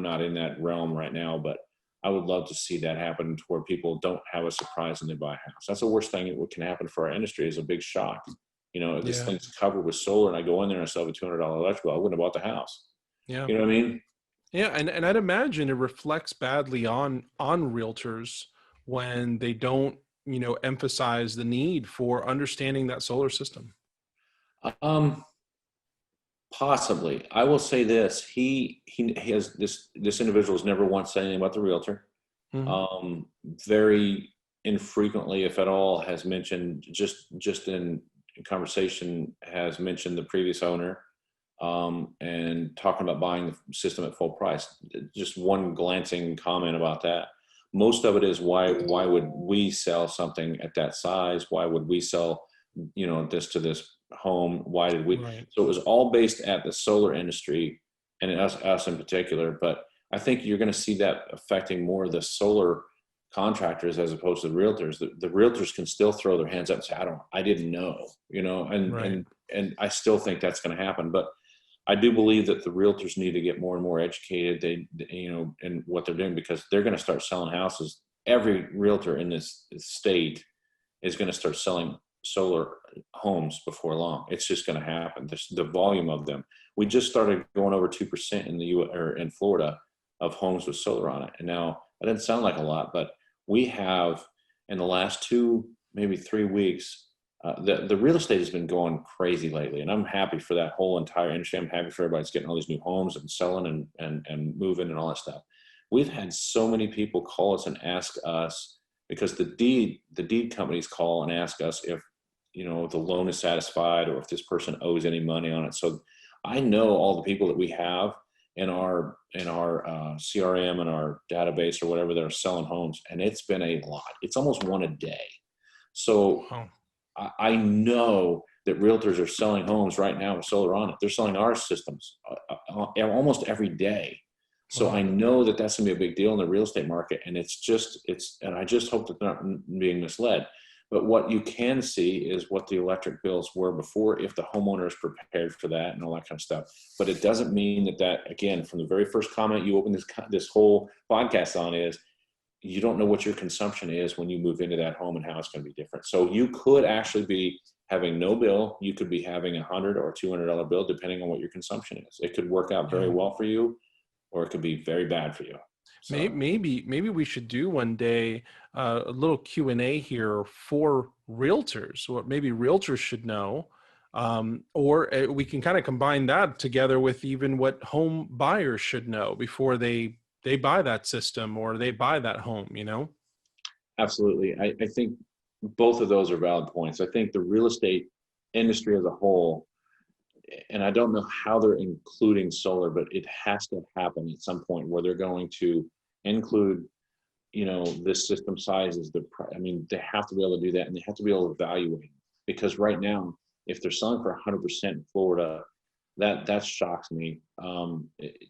Speaker 2: not in that realm right now, but I would love to see that happen to where people don't have a surprise when they buy a house. That's the worst thing that can happen for our industry, is a big shock. If this
Speaker 1: Yeah.
Speaker 2: thing's covered with solar and I go in there and I still have a $200 electrical, I wouldn't have bought the house.
Speaker 1: Yeah.
Speaker 2: You know what I mean?
Speaker 1: Yeah, and I'd imagine it reflects badly on realtors when they don't, emphasize the need for understanding that solar system.
Speaker 2: Um, Possibly. I will say this: he has this individual has never once said anything about the realtor.
Speaker 1: Hmm.
Speaker 2: Um, Very infrequently, if at all, has mentioned just in conversation has mentioned the previous owner, and talking about buying the system at full price. Just one glancing comment about that. Most of it is why would we sell something at that size? Why would we sell this to this home? Why did we?
Speaker 1: Right.
Speaker 2: So it was all based at the solar industry and us in particular. But I think you're going to see that affecting more of the solar contractors as opposed to the realtors. The realtors can still throw their hands up and say, I didn't know, and
Speaker 1: Right.
Speaker 2: and I still think that's going to happen. But I do believe that the realtors need to get more and more educated. In what they're doing, because they're going to start selling houses. Every realtor in this state is going to start selling solar homes before long. It's just going to happen. The volume of them. We just started going over 2% in the U or in Florida of homes with solar on it. And now that doesn't sound like a lot, but we have in the last 2, maybe 3 weeks, the real estate has been going crazy lately, and I'm happy for that whole entire industry. I'm happy for everybody's getting all these new homes and selling and moving and all that stuff. We've had so many people call us and ask us, because the deed companies call and ask us if the loan is satisfied or if this person owes any money on it. So I know all the people that we have in our CRM and our database or whatever that are selling homes, and it's been a lot. It's almost one a day. So
Speaker 1: Wow.
Speaker 2: I know that realtors are selling homes right now with solar on it. They're selling our systems almost every day. So
Speaker 1: Wow.
Speaker 2: I know that that's going to be a big deal in the real estate market. And and I just hope that they're not being misled. But what you can see is what the electric bills were before, if the homeowner is prepared for that and all that kind of stuff. But it doesn't mean that, again, from the very first comment you opened this whole podcast on, is you don't know what your consumption is when you move into that home and how it's going to be different. So you could actually be having no bill. You could be having $100 or $200 bill, depending on what your consumption is. It could work out very
Speaker 1: Yeah.
Speaker 2: well for you, or it could be very bad for you. So
Speaker 1: Maybe we should do one day a little Q&A here for realtors. What maybe realtors should know, or we can kind of combine that together with even what home buyers should know before they buy that system or they buy that home.
Speaker 2: absolutely. I think both of those are valid points. I think the real estate industry as a whole, and I don't know how they're including solar, but it has to happen at some point where they're going to include, this system sizes. They have to be able to do that, and they have to be able to evaluate. Because right now, if they're selling for 100% in Florida, that shocks me.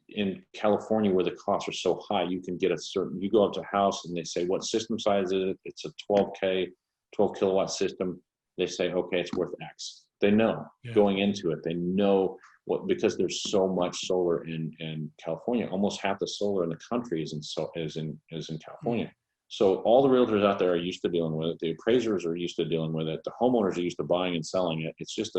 Speaker 2: In California, where the costs are so high, you go up to a house and they say, what system size is it? It's a 12 kilowatt system. They say, okay, it's worth X. They know
Speaker 1: Yeah.
Speaker 2: going into it. They know because there's so much solar in California. Almost half the solar in the country is in California. So all the realtors out there are used to dealing with it. The appraisers are used to dealing with it. The homeowners are used to buying and selling it. It's just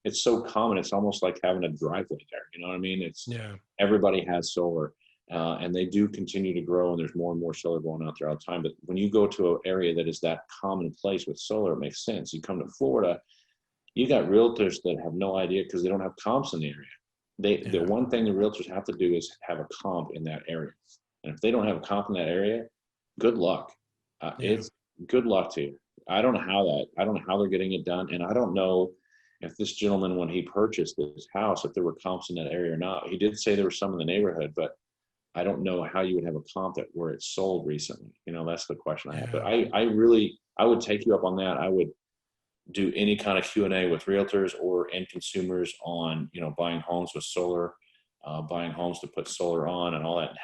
Speaker 2: it's so common. It's almost like having a driveway there. You know what I mean?
Speaker 1: Yeah.
Speaker 2: Everybody has solar, and they do continue to grow, and there's more and more solar going out there all the time. But when you go to an area that is that commonplace with solar, it makes sense. You come to Florida, you got realtors that have no idea because they don't have comps in the area. The
Speaker 1: Yeah.
Speaker 2: one thing the realtors have to do is have a comp in that area. And if they don't have a comp in that area, good luck.
Speaker 1: Yeah.
Speaker 2: It's good luck to you. I don't know how they're getting it done. And I don't know if this gentleman, when he purchased this house, if there were comps in that area or not. He did say there were some in the neighborhood, but I don't know how you would have a comp where it's sold recently. That's the question I have. But I would take you up on that. I would do any kind of Q&A with realtors or end consumers on, buying homes with solar. buying homes to put solar on and all that, and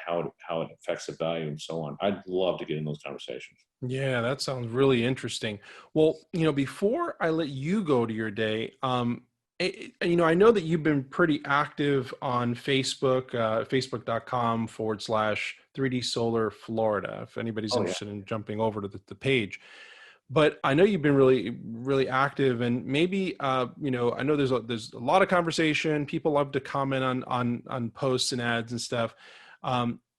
Speaker 2: how it affects the value and so on. I'd love to get in those conversations.
Speaker 1: Yeah, that sounds really interesting. Well, before I let you go to your day, I know that you've been pretty active on Facebook, facebook.com/ 3D Solar Florida, if anybody's
Speaker 2: Oh yeah.
Speaker 1: interested in jumping over to the page. But I know you've been really, really active, and maybe, I know there's a lot of conversation. People love to comment on posts and ads and stuff.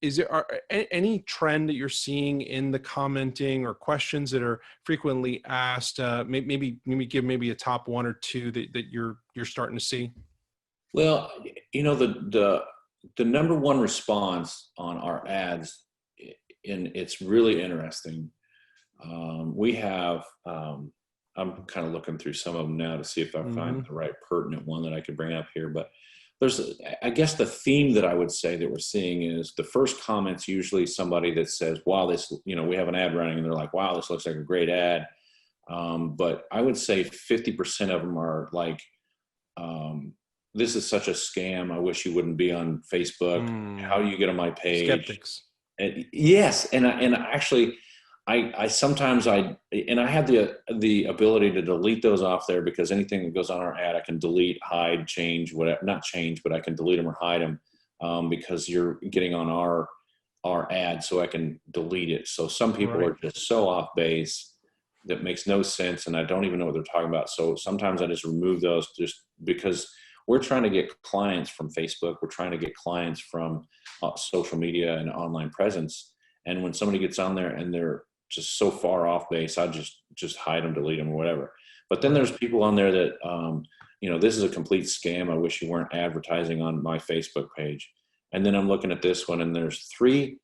Speaker 1: Is there any trend that you're seeing in the commenting or questions that are frequently asked? Maybe give maybe a top one or two that you're starting to see.
Speaker 2: Well, the number one response on our ads, and it's really interesting. We have, I'm kind of looking through some of them now to see if I find
Speaker 1: Mm-hmm.
Speaker 2: the right pertinent one that I could bring up here. But I guess the theme that I would say that we're seeing is the first comment's usually somebody that says, wow, this, we have an ad running, and they're like, wow, this looks like a great ad. But I would say 50% of them are like, this is such a scam. I wish you wouldn't be on Facebook. How do you get on my page?
Speaker 1: Skeptics.
Speaker 2: And yes, and actually, I sometimes and I have the ability to delete those off there, because anything that goes on our ad, I can delete, hide, change, whatever. Not change, but I can delete them or hide them, because you're getting on our ad, so I can delete it. So some people
Speaker 1: Right.
Speaker 2: are just so off base that makes no sense, and I don't even know what they're talking about. So sometimes I just remove those, just because we're trying to get clients from Facebook. We're trying to get clients from social media and online presence. And when somebody gets on there and they're just so far off base, I just hide them, delete them, or whatever. But then
Speaker 1: Right.
Speaker 2: there's people on there that, this is a complete scam. I wish you weren't advertising on my Facebook page. And then I'm looking at this one, and there's three.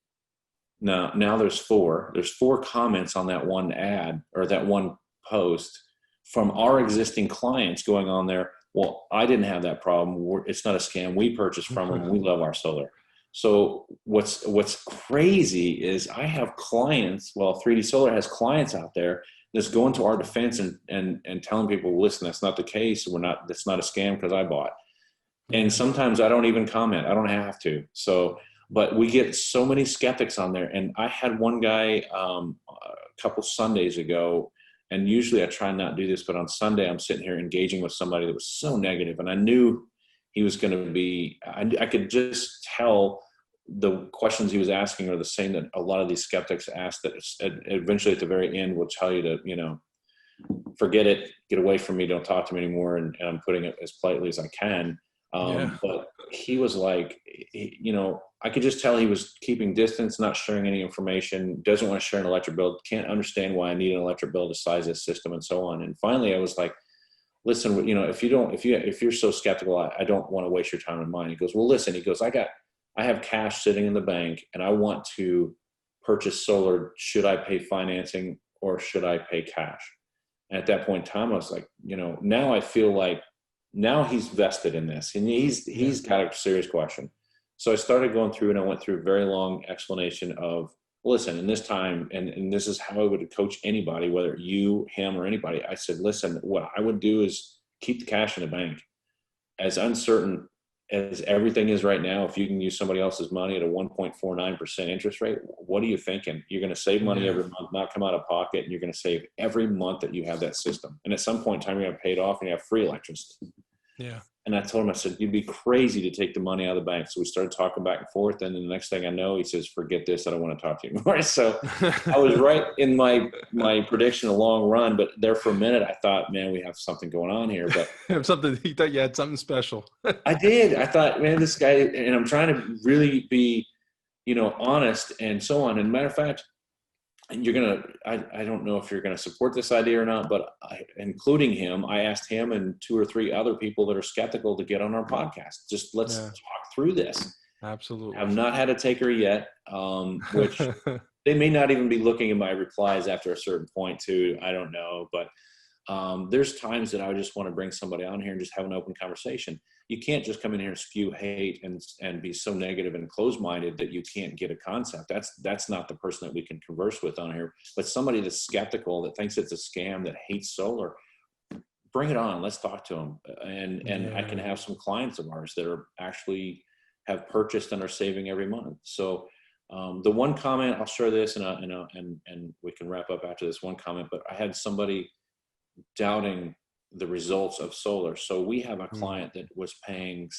Speaker 2: Now there's four. There's four comments on that one ad, or that one post, from our existing clients going on there. Well, I didn't have that problem. It's not a scam. We purchased from them. We love our solar. So what's crazy is I have clients. Well, 3D Solar has clients out there that's going to our defense and telling people, listen, that's not the case. That's not a scam because I bought. And sometimes I don't even comment. I don't have to. So, but we get so many skeptics on there. And I had one guy a couple Sundays ago, and usually I try not to do this, but on Sunday I'm sitting here engaging with somebody that was so negative, and I knew he was going to be, I could just tell the questions he was asking are the same that a lot of these skeptics ask, that eventually at the very end will tell you to, forget it, get away from me, don't talk to me anymore. And I'm putting it as politely as I can.
Speaker 1: Yeah.
Speaker 2: But he was like, I could just tell he was keeping distance, not sharing any information, doesn't want to share an electric bill, can't understand why I need an electric bill to size this system, and so on. And finally I was like, listen, if you're so skeptical, I don't want to waste your time and mine. He goes, well, listen, he goes, I have cash sitting in the bank, and I want to purchase solar. Should I pay financing or should I pay cash? And at that point in time, I was like, now I feel like now he's vested in this, and he's got a serious question. So I started going through, and I went through a very long explanation of, listen, in this time, and this is how I would coach anybody, whether you, him, or anybody. I said, listen, what I would do is keep the cash in the bank. As uncertain as everything is right now, if you can use somebody else's money at a 1.49% interest rate, what are you thinking? You're going to save money every month, not come out of pocket, and you're going to save every month that you have that system. And at some point in time, you're going to pay it off, and you have free electricity.
Speaker 1: Yeah.
Speaker 2: And I told him, I said, you'd be crazy to take the money out of the bank. So we started talking back and forth. And then the next thing I know, he says, forget this. I don't want to talk to you anymore. So I was right in my prediction, a long run. But there for a minute, I thought, man, we have something going on here. But
Speaker 1: Something you thought you had something special.
Speaker 2: I did. I thought, man, this guy, and I'm trying to really be, honest and so on. And matter of fact, and I don't know if you're going to support this idea or not, but including him, I asked him and two or three other people that are skeptical to get on our podcast. Just let's talk through this.
Speaker 1: Absolutely.
Speaker 2: I've not had a taker yet, which they may not even be looking at my replies after a certain point too. I don't know, but there's times that I just want to bring somebody on here and just have an open conversation. You can't just come in here and spew hate and be so negative and closed-minded that you can't get a concept. That's not the person that we can converse with on here. But somebody that's skeptical, that thinks it's a scam, that hates solar, bring it on. Let's talk to them. And I can have some clients of ours that are actually have purchased and are saving every month. So the one comment, I'll share this and we can wrap up after this one comment, but I had somebody doubting the results of solar. So we have a client that was paying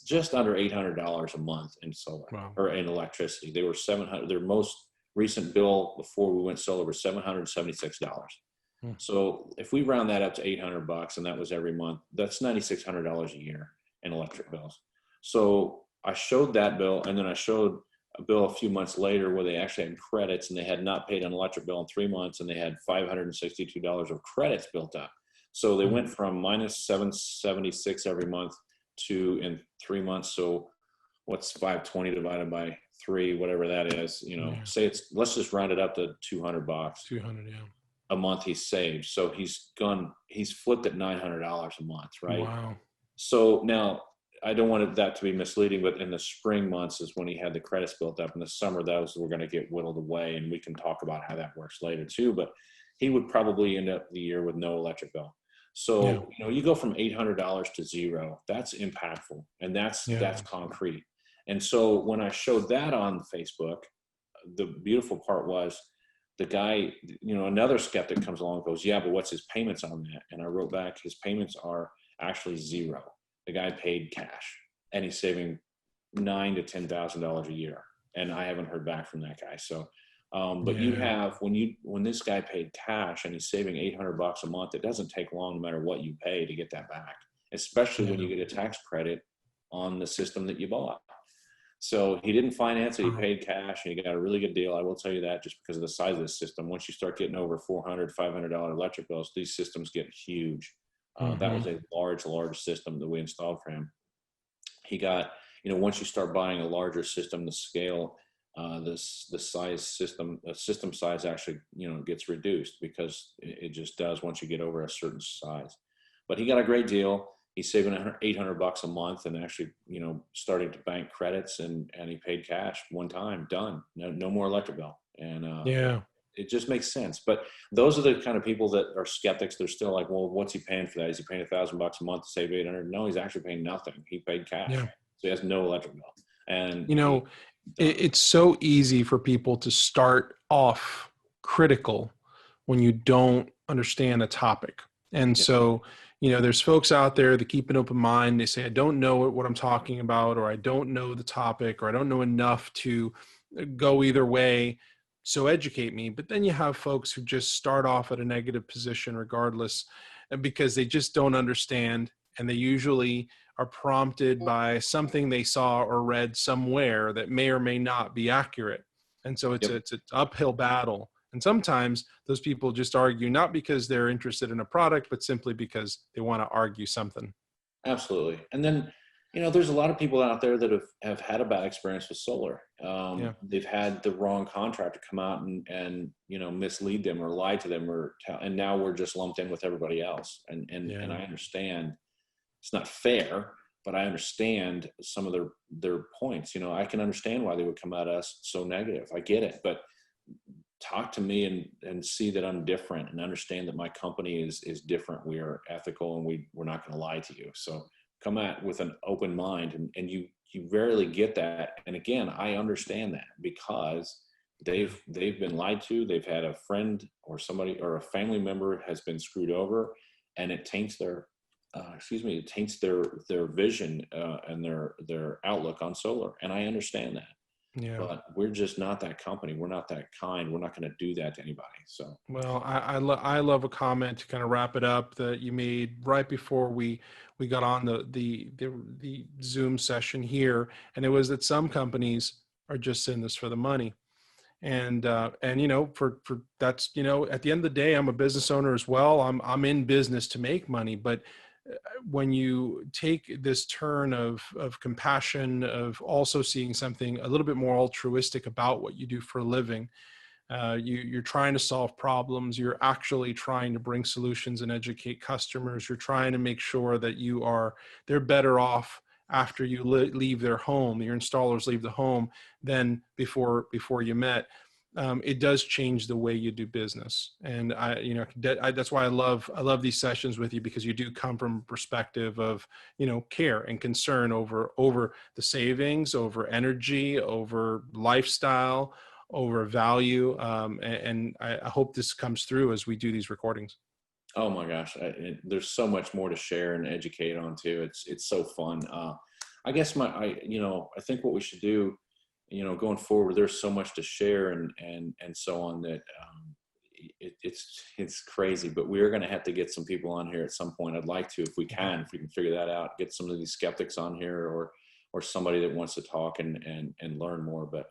Speaker 2: just under $800 a month in solar.
Speaker 1: Wow.
Speaker 2: Or in electricity. They were 700, their most recent bill before we went solar was $776. So if we round that up to $800 and that was every month, that's $9,600 a year in electric bills. So I showed that bill, and then I showed a bill a few months later where they actually had credits, and they had not paid an electric bill in 3 months, and they had $562 of credits built up. So they went from minus 776 every month to in 3 months. So what's 520 divided by 3, whatever that is, say it's, let's just round it up to $200.
Speaker 1: 200, yeah.
Speaker 2: A month he's saved. So he's flipped at $900 a month, right?
Speaker 1: Wow.
Speaker 2: So now I don't want that to be misleading, but in the spring months is when he had the credits built up. In the summer, those were going to get whittled away, and we can talk about how that works later too. But he would probably end up the year with no electric bill. So you go from $800 to zero. That's impactful, and that's concrete. And so when I showed that on Facebook, the beautiful part was the guy, another skeptic comes along and goes, yeah, but what's his payments on that? And I wrote back, his payments are actually zero. The guy paid cash, and he's saving $9,000 to $10,000 a year. And I haven't heard back from that guy. So, but you have, when this guy paid cash and he's saving $800 a month, it doesn't take long no matter what you pay to get that back, especially when you get a tax credit on the system that you bought. So he didn't finance it. He paid cash, and he got a really good deal. I will tell you that, just because of the size of the system. Once you start getting over $400, $500 electric bills, these systems get huge. That was a large system that we installed for him. He got, once you start buying a larger system, the scale, the system size actually, gets reduced, because it just does once you get over a certain size. But he got a great deal. He's saving $800 a month, and actually, starting to bank credits, and he paid cash one time, done. No more electric bill. And it just makes sense. But those are the kind of people that are skeptics. They're still like, well, what's he paying for that? Is he paying $1,000 a month to save 800? No, he's actually paying nothing. He paid cash. So he has no electric bill. And
Speaker 1: it's so easy for people to start off critical when you don't understand a topic. And so, there's folks out there that keep an open mind. They say, I don't know what I'm talking about, or I don't know the topic, or I don't know enough to go either way. So educate me. But then you have folks who just start off at a negative position regardless, because they just don't understand. And they usually are prompted by something they saw or read somewhere that may or may not be accurate. And so it's an uphill battle. And sometimes those people just argue, not because they're interested in a product, but simply because they want to argue something.
Speaker 2: Absolutely. And then, there's a lot of people out there that have had a bad experience with solar. They've had the wrong contractor come out and mislead them or lie to them, and now we're just lumped in with everybody else. And I understand it's not fair, but I understand some of their points. I can understand why they would come at us so negative. I get it, but talk to me and see that I'm different, and understand that my company is different. We are ethical, and we're not going to lie to you. So come at with an open mind, and you rarely get that. And again, I understand that, because they've been lied to. They've had a friend or somebody or a family member has been screwed over, and it taints their vision and their outlook on solar. And I understand that. But we're just not that company. We're not that kind. We're not going to do that to anybody. So,
Speaker 1: well, I love a comment to kind of wrap it up that you made right before we got on the Zoom session here. And it was that some companies are just in this for the money. And for that's, at the end of the day, I'm a business owner as well. I'm in business to make money, but when you take this turn of compassion, of also seeing something a little bit more altruistic about what you do for a living, you're trying to solve problems. You're actually trying to bring solutions and educate customers. You're trying to make sure that they're better off after you leave their home, your installers leave the home, than before you met. it does change the way you do business. And that's why I love these sessions with you, because you do come from a perspective of, care and concern over the savings, over energy, over lifestyle, over value. And I hope this comes through as we do these recordings.
Speaker 2: Oh my gosh, there's so much more to share and educate on too. It's so fun. I guess I think what we should do, going forward, there's so much to share and so on that it's crazy. But we're going to have to get some people on here at some point. I'd like to, if we can figure that out, get some of these skeptics on here, or somebody that wants to talk and learn more. But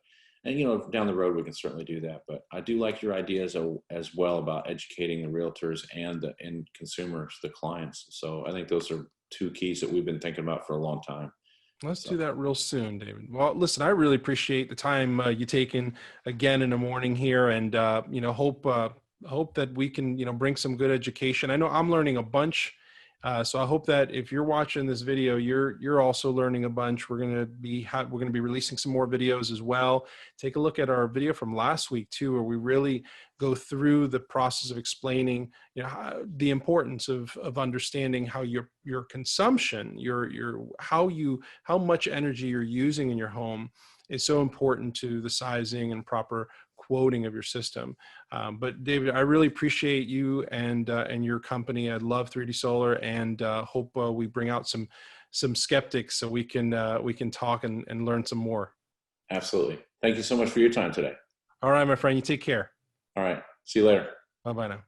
Speaker 2: and down the road we can certainly do that. But I do like your ideas as well about educating the realtors and the end consumers, the clients. So I think those are two keys that we've been thinking about for a long time.
Speaker 1: Let's do that real soon, David. Well, listen, I really appreciate the time you taking again in the morning here, and hope that we can bring some good education. I know I'm learning a bunch, so I hope that if you're watching this video, you're also learning a bunch. We're gonna be releasing some more videos as well. Take a look at our video from last week too, where we really go through the process of explaining the importance of understanding how your consumption, how much energy you're using in your home is so important to the sizing and proper quoting of your system. But David, I really appreciate you and your company. I love 3D Solar, and hope we bring out some skeptics so we can talk and learn some more.
Speaker 2: Absolutely. Thank you so much for your time today.
Speaker 1: All right, my friend, you take care.
Speaker 2: All right. See you later.
Speaker 1: Bye-bye now.